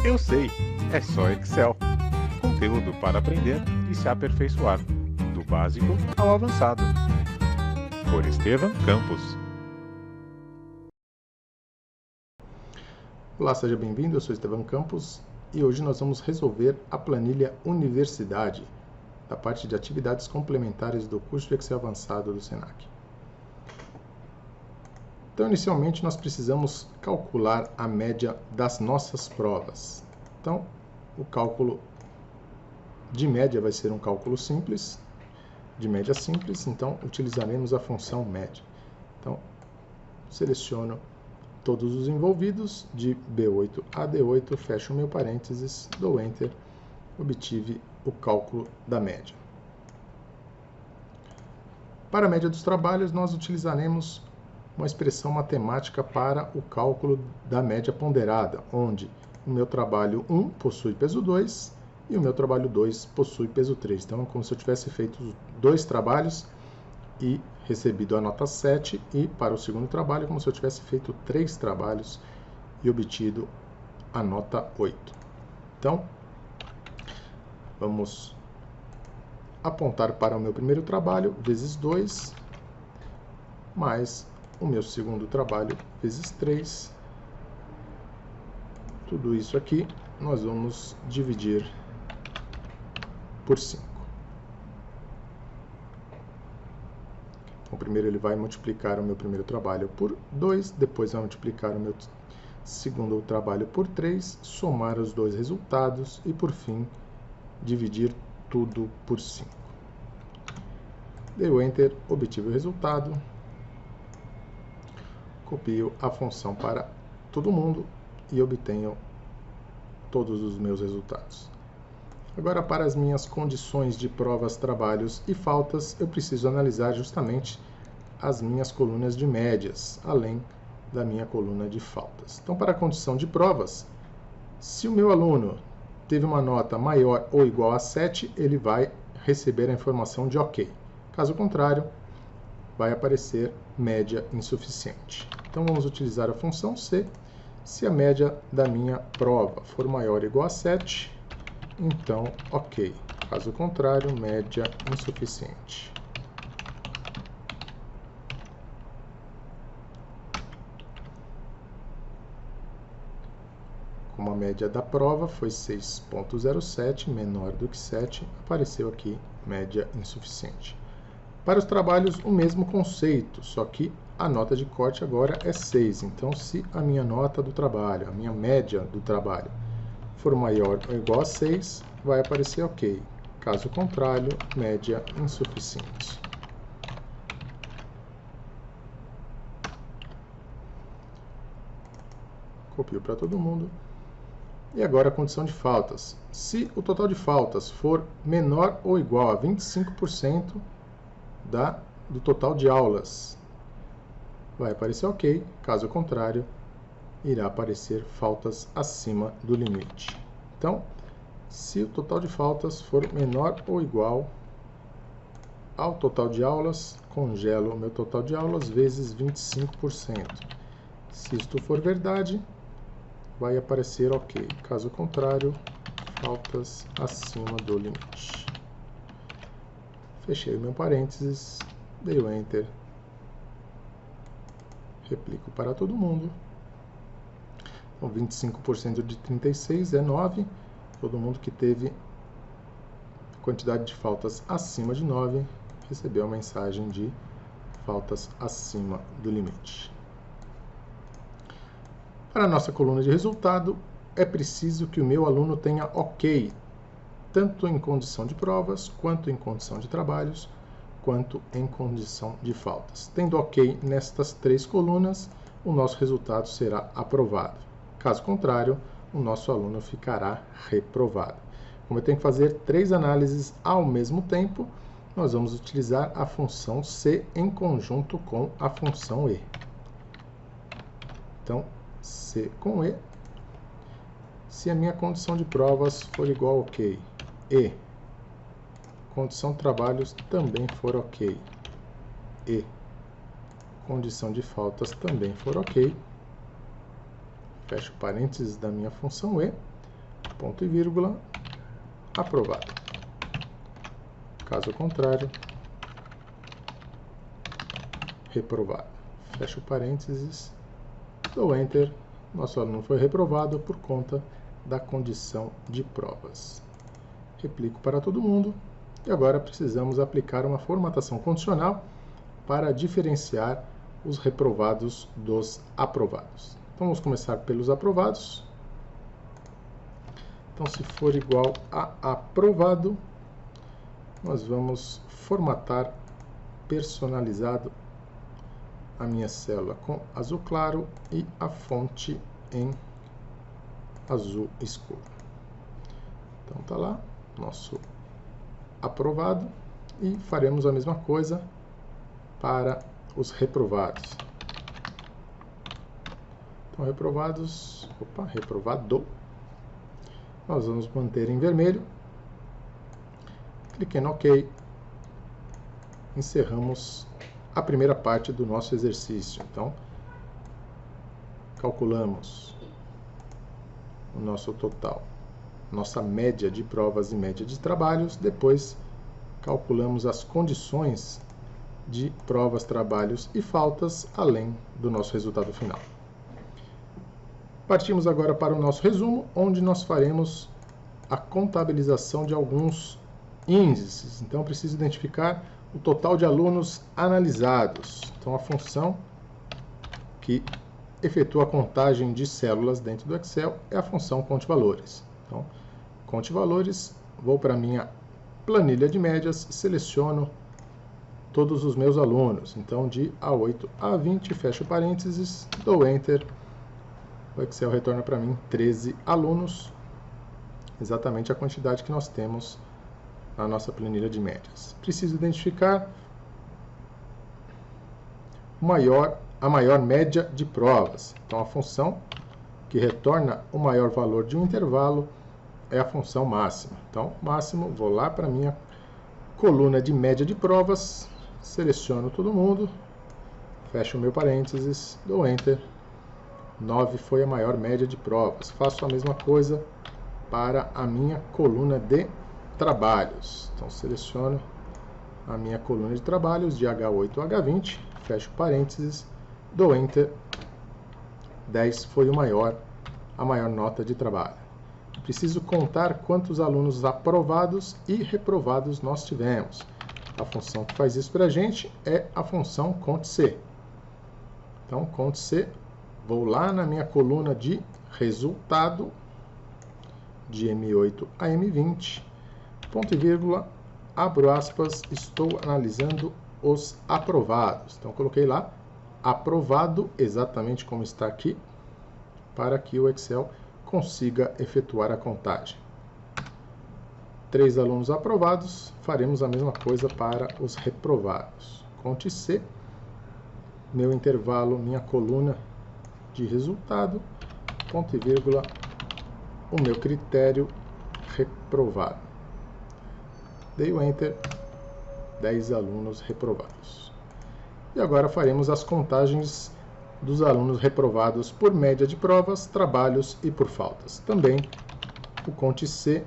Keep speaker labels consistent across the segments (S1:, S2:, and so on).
S1: Eu sei, é só Excel. Conteúdo para aprender e se aperfeiçoar, do básico ao avançado. Por Estevam Campos.
S2: Olá, seja bem-vindo, eu sou Estevam Campos e hoje nós vamos resolver a planilha Universidade, da parte de atividades complementares do curso de Excel avançado do Senac. Então, inicialmente, nós precisamos calcular a média das nossas provas. Então, o cálculo de média vai ser um cálculo simples, de média simples, então utilizaremos a função média. Então, seleciono todos os envolvidos, de B8 a D8, fecho o meu parênteses, dou Enter, obtive o cálculo da média. Para a média dos trabalhos, nós utilizaremos uma expressão matemática para o cálculo da média ponderada, onde o meu trabalho 1 possui peso 2 e o meu trabalho 2 possui peso 3. Então, é como se eu tivesse feito dois trabalhos e recebido a nota 7, e para o segundo trabalho, como se eu tivesse feito 3 trabalhos e obtido a nota 8. Então, vamos apontar para o meu primeiro trabalho, vezes 2, mais o meu segundo trabalho, vezes 3. Tudo isso aqui nós vamos dividir por 5. Então, primeiro ele vai multiplicar o meu primeiro trabalho por 2, depois vai multiplicar o meu segundo trabalho por 3, somar os dois resultados e, por fim, dividir tudo por 5. Dei o Enter, obtive o resultado, copio a função para todo mundo e obtenho todos os meus resultados. Agora, para as minhas condições de provas, trabalhos e faltas, eu preciso analisar justamente as minhas colunas de médias, além da minha coluna de faltas. Então, para a condição de provas, se o meu aluno teve uma nota maior ou igual a 7, ele vai receber a informação de OK. Caso contrário, vai aparecer média insuficiente. Então, vamos utilizar a função C. Se a média da minha prova for maior ou igual a 7, então OK. Caso contrário, média insuficiente. Como a média da prova foi 6,07, menor do que 7, apareceu aqui média insuficiente. Para os trabalhos, o mesmo conceito, só que a nota de corte agora é 6. Então, se a minha nota do trabalho, a minha média do trabalho, for maior ou igual a 6, vai aparecer OK. Caso contrário, média insuficiente. Copio para todo mundo. E agora a condição de faltas. Se o total de faltas for menor ou igual a 25% do total de aulas, vai aparecer OK. Caso contrário, irá aparecer faltas acima do limite. Então, se o total de faltas for menor ou igual ao total de aulas, congelo o meu total de aulas vezes 25%. Se isto for verdade, vai aparecer OK. Caso contrário, faltas acima do limite. Fechei o meu parênteses, dei o Enter, replico para todo mundo. Então, 25% de 36 é 9. Todo mundo que teve quantidade de faltas acima de 9 recebeu a mensagem de faltas acima do limite. Para a nossa coluna de resultado, é preciso que o meu aluno tenha OK, tanto em condição de provas, quanto em condição de trabalhos, quanto em condição de faltas. Tendo OK nestas 3 colunas, o nosso resultado será aprovado. Caso contrário, o nosso aluno ficará reprovado. Como eu tenho que fazer 3 análises ao mesmo tempo, nós vamos utilizar a função C em conjunto com a função E. Então, C com E. Se a minha condição de provas for igual a OK, E. Condição de trabalhos também for OK, E. Condição de faltas também for OK. Fecho parênteses da minha função E. ponto e vírgula, aprovado. Caso contrário, reprovado. Fecho parênteses, dou Enter. Nosso aluno foi reprovado por conta da condição de provas. Replico para todo mundo. E agora precisamos aplicar uma formatação condicional para diferenciar os reprovados dos aprovados. Então, vamos começar pelos aprovados. Então, se for igual a aprovado, nós vamos formatar personalizado a minha célula com azul claro e a fonte em azul escuro. Então, tá lá, nosso aprovado, e faremos a mesma coisa para os reprovados. Então, reprovados, reprovado, nós vamos manter em vermelho, clique em OK, encerramos a primeira parte do nosso exercício. Então, calculamos o nosso total, nossa média de provas e média de trabalhos, depois calculamos as condições de provas, trabalhos e faltas, além do nosso resultado final. Partimos agora para o nosso resumo, onde nós faremos a contabilização de alguns índices. Então, preciso identificar o total de alunos analisados. Então, a função que efetua a contagem de células dentro do Excel é a função conte-valores. Então, conte-valores, vou para a minha planilha de médias, seleciono todos os meus alunos. Então, de A8 a 20, fecho parênteses, dou Enter. O Excel retorna para mim 13 alunos, exatamente a quantidade que nós temos na nossa planilha de médias. Preciso identificar a maior média de provas. Então, a função que retorna o maior valor de um intervalo é a função máxima. Então, máximo, vou lá para a minha coluna de média de provas, seleciono todo mundo, fecho o meu parênteses, dou Enter. 9 foi a maior média de provas. Faço a mesma coisa para a minha coluna de trabalhos. Então, seleciono a minha coluna de trabalhos de H8 a H20, fecho parênteses, dou Enter. 10 foi a maior nota de trabalho. Preciso contar quantos alunos aprovados e reprovados nós tivemos. A função que faz isso para a gente é a função conte-C. Então, conte-C, vou lá na minha coluna de resultado, de M8 a M20, ponto e vírgula, abro aspas, estou analisando os aprovados. Então, coloquei lá, aprovado, exatamente como está aqui, para que o Excel consiga efetuar a contagem. 3 alunos aprovados, faremos a mesma coisa para os reprovados. Conte-C, meu intervalo, minha coluna de resultado, ponto e vírgula, o meu critério reprovado. Dei o Enter, 10 alunos reprovados. E agora faremos as contagens dos alunos reprovados por média de provas, trabalhos e por faltas. Também o conte-C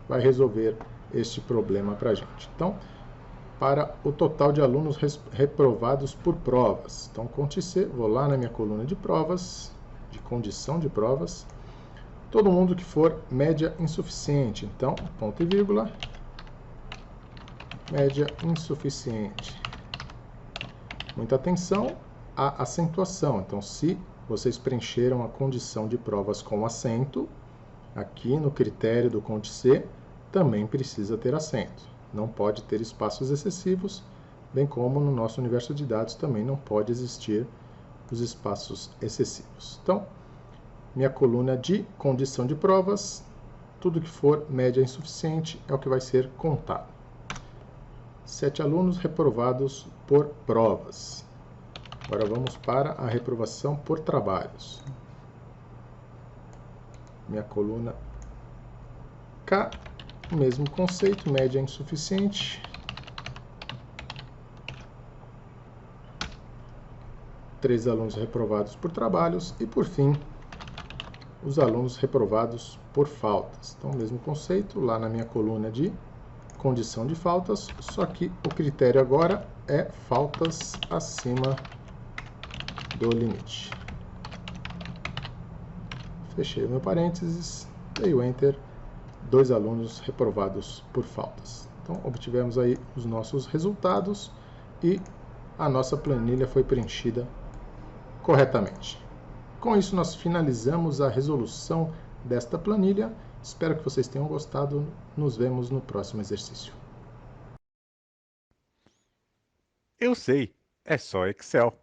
S2: vai resolver este problema para a gente. Então, para o total de alunos reprovados por provas. Então, conte-C, vou lá na minha coluna de provas, de condição de provas, todo mundo que for média insuficiente. Então, ponto e vírgula, média insuficiente. Muita atenção à acentuação. Então, se vocês preencheram a condição de provas com acento, aqui no critério do conte-C, também precisa ter acento. Não pode ter espaços excessivos, bem como no nosso universo de dados também não pode existir os espaços excessivos. Então, minha coluna de condição de provas, tudo que for média insuficiente é o que vai ser contado. 7 alunos reprovados por provas. Agora vamos para a reprovação por trabalhos. Minha coluna K, o mesmo conceito, média insuficiente. 3 alunos reprovados por trabalhos. E por fim, os alunos reprovados por faltas. Então, mesmo conceito, lá na minha coluna de condição de faltas, só que o critério agora é faltas acima do limite. Fechei o meu parênteses, dei o Enter, 2 alunos reprovados por faltas. Então, obtivemos aí os nossos resultados e a nossa planilha foi preenchida corretamente. Com isso, nós finalizamos a resolução desta planilha. Espero que vocês tenham gostado. Nos vemos no próximo exercício.
S1: Eu sei, é só Excel.